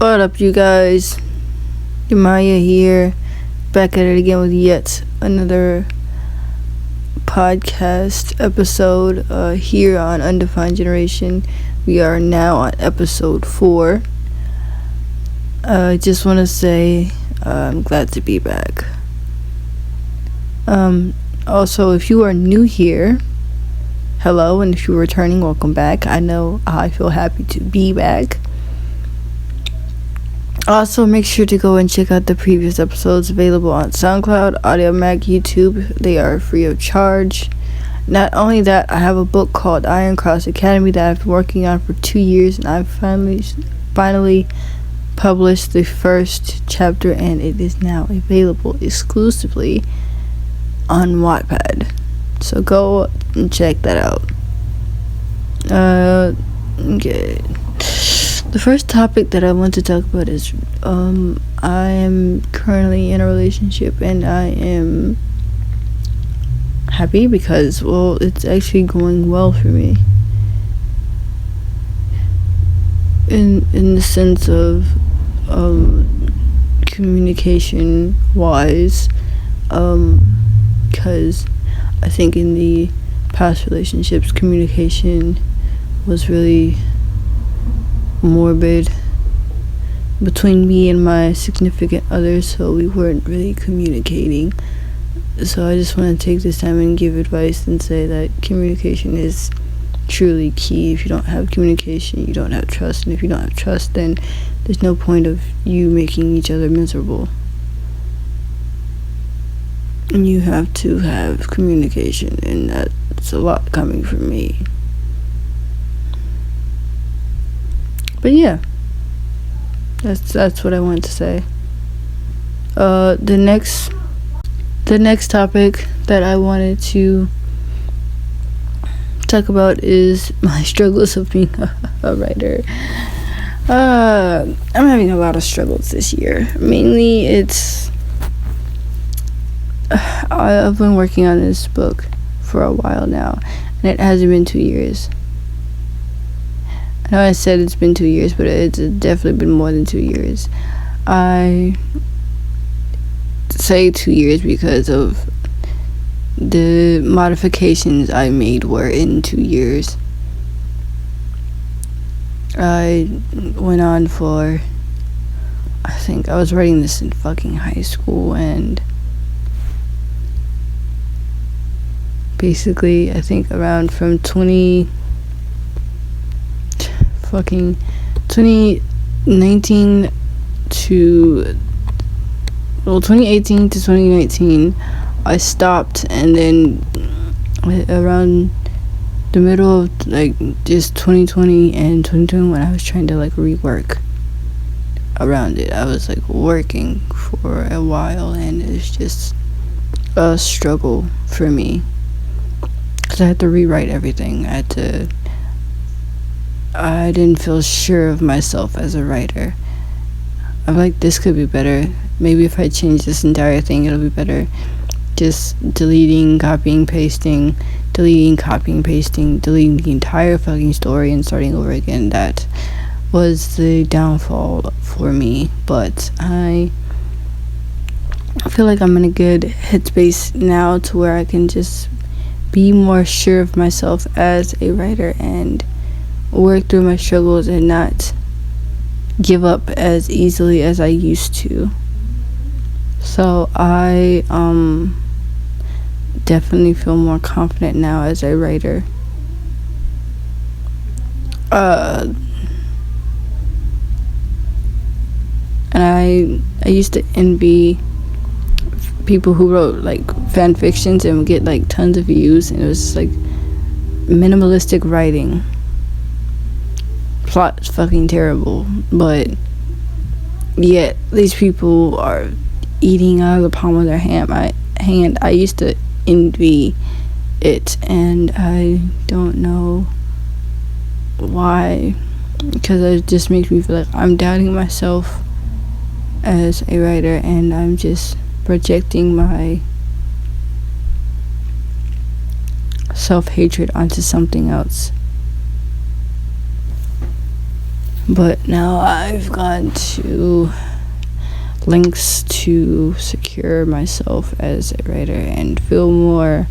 What up, you guys? Maya here, back at it again with yet another podcast episode here on Undefined Generation. We are now on episode 4. I just want to say I'm glad to be back. Also, if you are new here, hello, and if you're returning, welcome back. I know I feel happy to be back. Also, make sure to go and check out the previous episodes available on SoundCloud, Audiomack, YouTube. They are free of charge. Not only that, I have a book called Iron Cross Academy that I've been working on for 2 years, and I've finally published the first chapter, and it is now available exclusively on Wattpad. So go and check that out. Okay. The first topic that I want to talk about is I am currently in a relationship, and I am happy because, well, it's actually going well for me. In the sense of communication wise, because I think in the past relationships, communication was really morbid between me and my significant other, so we weren't really communicating. So I just want to take this time and give advice and say that communication is truly key. If you don't have communication, you don't have trust, and if you don't have trust, then there's no point of you making each other miserable. And you have to have communication, and that's a lot coming from me. But yeah, that's what I wanted to say. The next topic that I wanted to talk about is my struggles of being a writer. I'm having a lot of struggles this year. Mainly, I've been working on this book for a while now, and it hasn't been 2 years. I know I said it's been 2 years, but it's definitely been more than 2 years. I say 2 years because of the modifications I made were in 2 years. I went on for, I think I was writing this in fucking high school, and basically I think around from 2018 to 2019 I stopped, and then around the middle of just 2020 and 2021 I was trying to rework around it. I was working for a while, and it's just a struggle for me because I had to rewrite everything. I didn't feel sure of myself as a writer. I'm like, this could be better. Maybe if I change this entire thing, it'll be better. Just deleting, copying, pasting, deleting the entire fucking story and starting over again. That was the downfall for me. But I feel like I'm in a good headspace now to where I can just be more sure of myself as a writer and work through my struggles and not give up as easily as I used to. So I definitely feel more confident now as a writer. And I used to envy people who wrote fan fictions and would get tons of views, and it was minimalistic writing. Plot is fucking terrible, but yet these people are eating out of the palm of their hand. I used to envy it, and I don't know why, because it just makes me feel like I'm doubting myself as a writer, and I'm just projecting my self-hatred onto something else. But now I've gone to links to secure myself as a writer and feel more,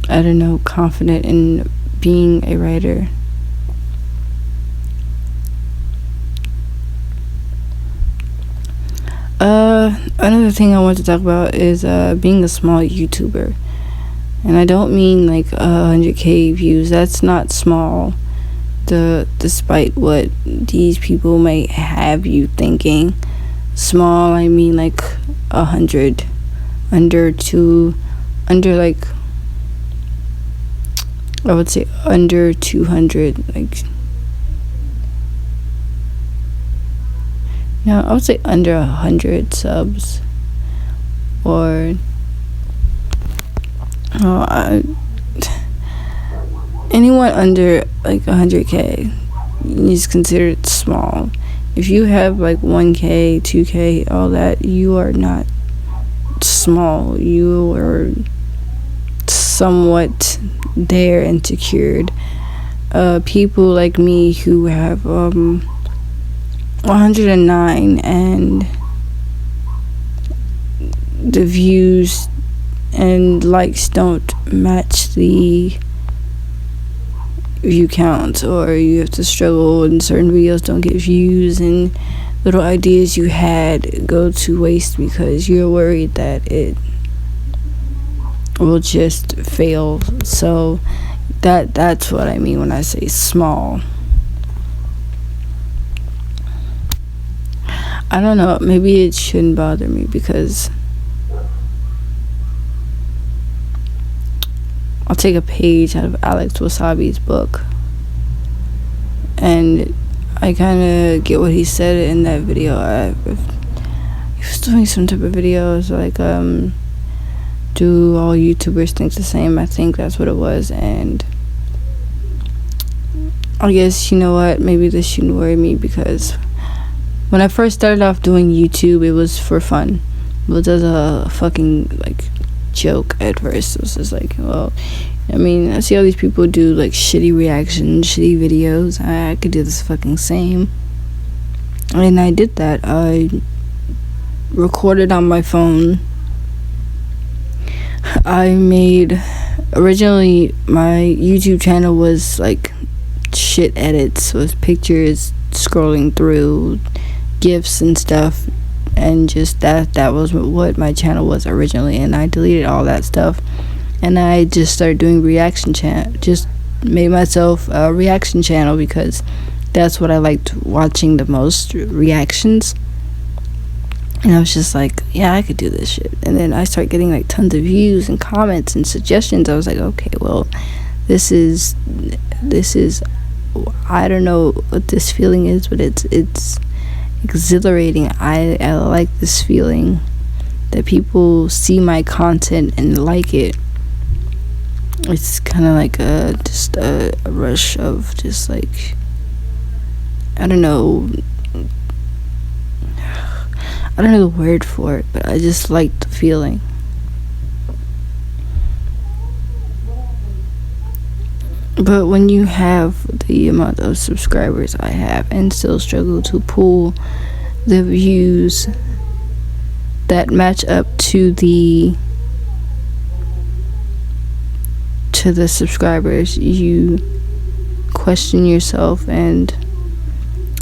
I don't know, confident in being a writer. Another thing I want to talk about is being a small YouTuber. And I don't mean like 100k views. That's not small. Despite what these people might have you thinking. Small, I mean like 100, under like, I would say under 200, like, no, I would say under 100 subs, or anyone under like 100k is considered small. If you have like 1k, 2k, all that, you are not small. You are somewhat there and secured. People like me who have 109 and the views and likes don't match the view count, or you have to struggle and certain videos don't get views and little ideas you had go to waste because you're worried that it will just fail. So that's what I mean when I say small. I don't know, maybe it shouldn't bother me because I'll take a page out of Alex Wasabi's book, and I kind of get what he said in that video. He was doing some type of videos like, do all YouTubers think the same? I think that's what it was. And I guess, you know what, maybe this shouldn't worry me, because when I first started off doing YouTube, it was for fun. It was as a fucking like joke at first. It was just like, well, I mean, I see all these people do like shitty reactions, shitty videos. I could do this fucking same. And I did that. I recorded on my phone. Originally my YouTube channel was like shit edits with pictures scrolling through, GIFs and stuff, and just that was what my channel was originally, and I deleted all that stuff, and I just started doing just made myself a reaction channel because that's what I liked watching the most, reactions. And I was just like, yeah, I could do this shit. And then I started getting like tons of views and comments and suggestions. I was like, okay, well, this is I don't know what this feeling is, but it's exhilarating. I like this feeling that people see my content and like it. It's kind of like just a rush of just like, I don't know the word for it, but I just like the feeling. But when you have the amount of subscribers I have and still struggle to pull the views that match up to the subscribers, you question yourself. And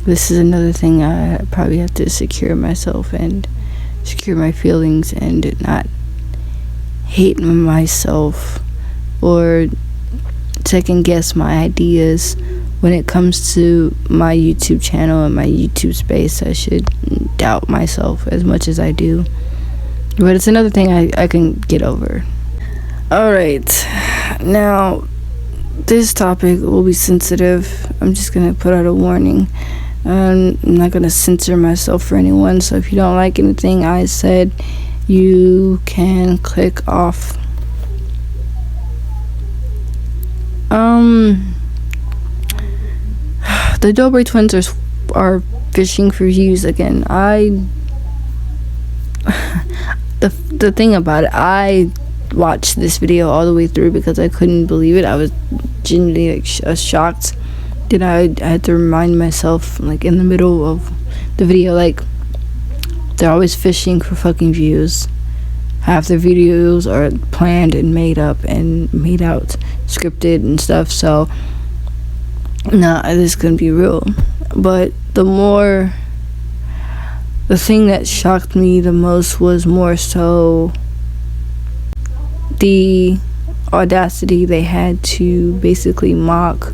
this is another thing I probably have to secure myself and secure my feelings and not hate myself or second guess my ideas when it comes to my YouTube channel and my YouTube space. I should doubt myself as much as I do, but it's another thing I can get over. Alright, now this topic will be sensitive. I'm just gonna put out a warning. I'm not gonna censor myself for anyone, so if you don't like anything I said, you can click off. The Dobre twins are fishing for views again. The thing about it, I watched this video all the way through because I couldn't believe it. I was genuinely like shocked then I had to remind myself, like, in the middle of the video, like, they're always fishing for fucking views. Half their videos are planned and made up and made out, scripted and stuff. So, nah, this couldn't be real. But the thing that shocked me the most was more so the audacity they had to basically mock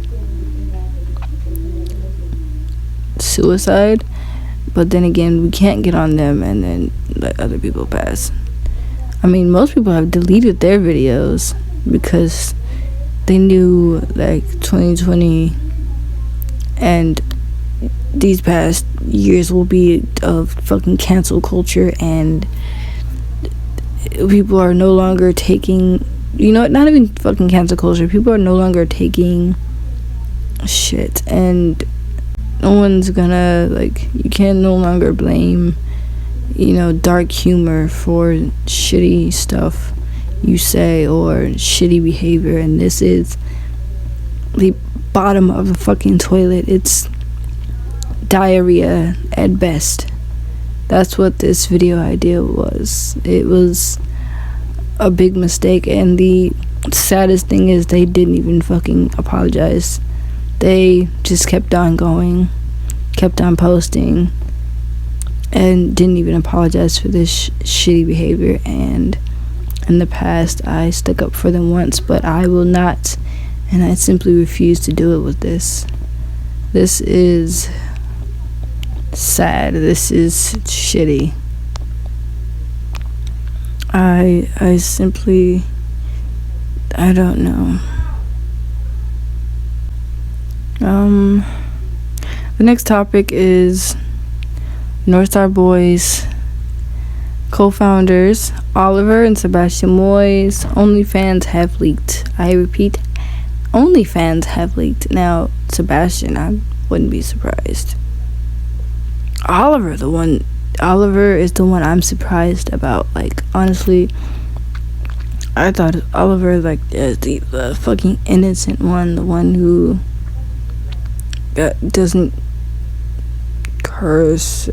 suicide. But then again, we can't get on them and then let other people pass. I mean, most people have deleted their videos because they knew, like, 2020 and these past years will be of fucking cancel culture, and people are no longer taking, not even fucking cancel culture, people are no longer taking shit, and no one's gonna, like, you can no longer blame, dark humor for shitty stuff you say or shitty behavior. And this is the bottom of the fucking toilet. It's diarrhea at best. That's what this video idea was. It was a big mistake, and the saddest thing is they didn't even fucking apologize. They just kept on going, kept on posting, and didn't even apologize for this shitty behavior. And in the past, I stuck up for them once, but I will not, and I simply refuse to do it with this. This is sad. This is shitty. I simply, I don't know. The next topic is North Star Boys co-founders Oliver and Sebastian Moyes' OnlyFans have leaked. I repeat, OnlyFans have leaked. Now, Sebastian, I wouldn't be surprised. Oliver is the one I'm surprised about. Like, honestly, I thought Oliver, like, is the fucking innocent one, the one who doesn't curse.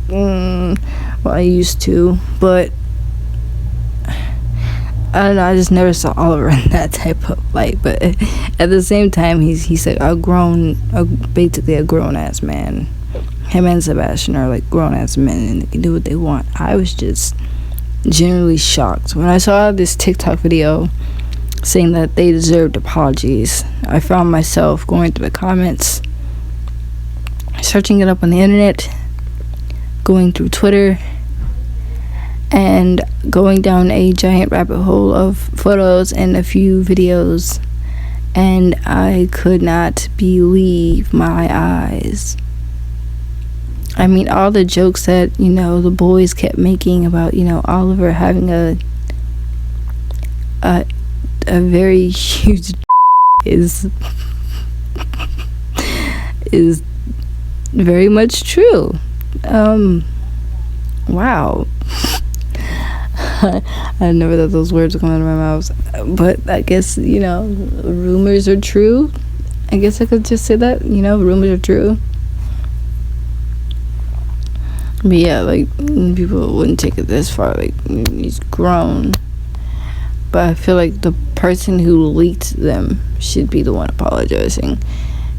Well, I used to, but I don't know, I just never saw Oliver in that type of light. But at the same time, he's like basically a grown-ass man. Him and Sebastian are like grown-ass men, and they can do what they want. I was just generally shocked when I saw this TikTok video saying that they deserved apologies. I found myself going through the comments, searching it up on the internet, going through Twitter, and going down a giant rabbit hole of photos and a few videos, and I could not believe my eyes. I mean, all the jokes that, the boys kept making about, Oliver having a very huge is very much true. Wow. I never thought those words would come out of my mouth. But I guess, rumors are true. I guess I could just say that, rumors are true. But yeah, like, people wouldn't take it this far. Like, he's grown. But I feel like the person who leaked them should be the one apologizing.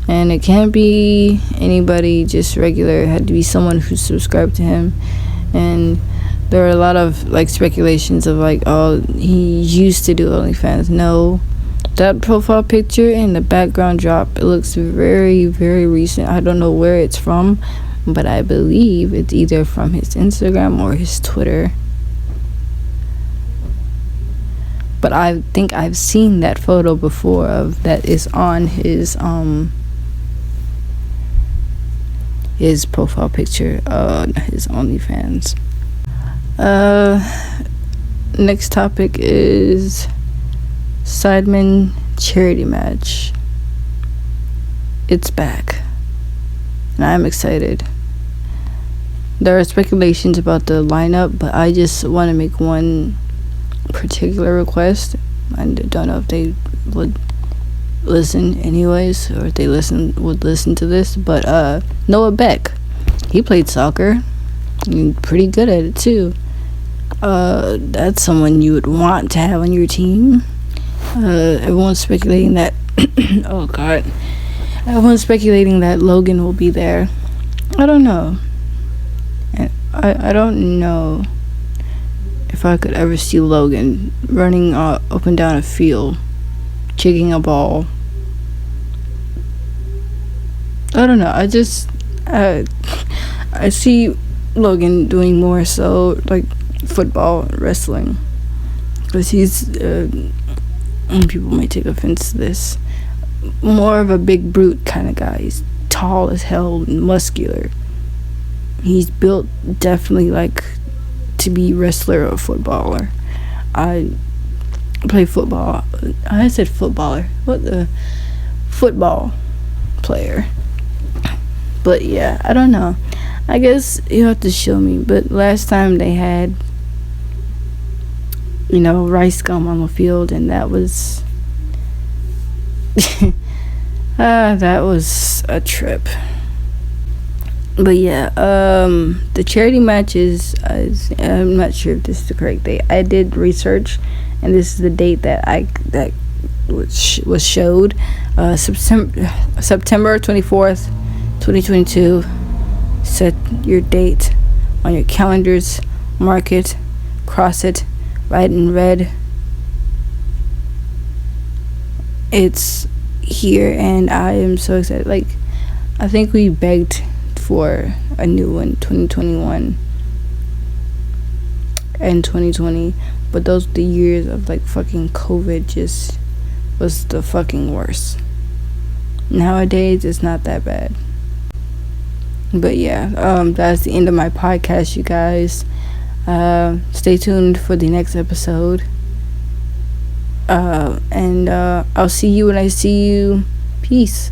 And it can't be anybody just regular. It had to be someone who subscribed to him. And there are a lot of, like, speculations of, like, oh, he used to do OnlyFans. No. That profile picture and the background drop, it looks very, very recent. I don't know where it's from, but I believe it's either from his Instagram or his Twitter. But I think I've seen that photo before of that is on his profile picture, his OnlyFans. Next topic is Sidemen charity match. It's back, and I'm excited. There are speculations about the lineup, but I just want to make one particular request. I don't know if they would listen anyways, or if they would listen to this. But Noah Beck, he played soccer, and pretty good at it too. That's someone you would want to have on your team. Everyone's speculating that. Oh God, everyone's speculating that Logan will be there. I don't know. I don't know if I could ever see Logan running up and down a field, kicking a ball. I don't know. I see Logan doing more so like football, wrestling, because he's. And people may take offense to this. More of a big brute kind of guy. He's tall as hell and muscular. He's built definitely like to be wrestler or footballer. I play football. I said footballer. What the football player? But yeah, I don't know. I guess you have to show me. But last time they had, rice gum on the field, and that was that was a trip. But yeah, the charity matches, I'm not sure if this is the correct date. I did research, and this is the date that was showed. September 24th, 2022. Set your date on your calendars, mark it, cross it, write in red. It's here, and I am so excited. Like, I think we begged for a new one, 2021 and 2020, but those the years of like fucking COVID just was the fucking worst. Nowadays it's not that bad. But yeah, that's the end of my podcast, you guys. Stay tuned for the next episode, and I'll see you when I see you. Peace.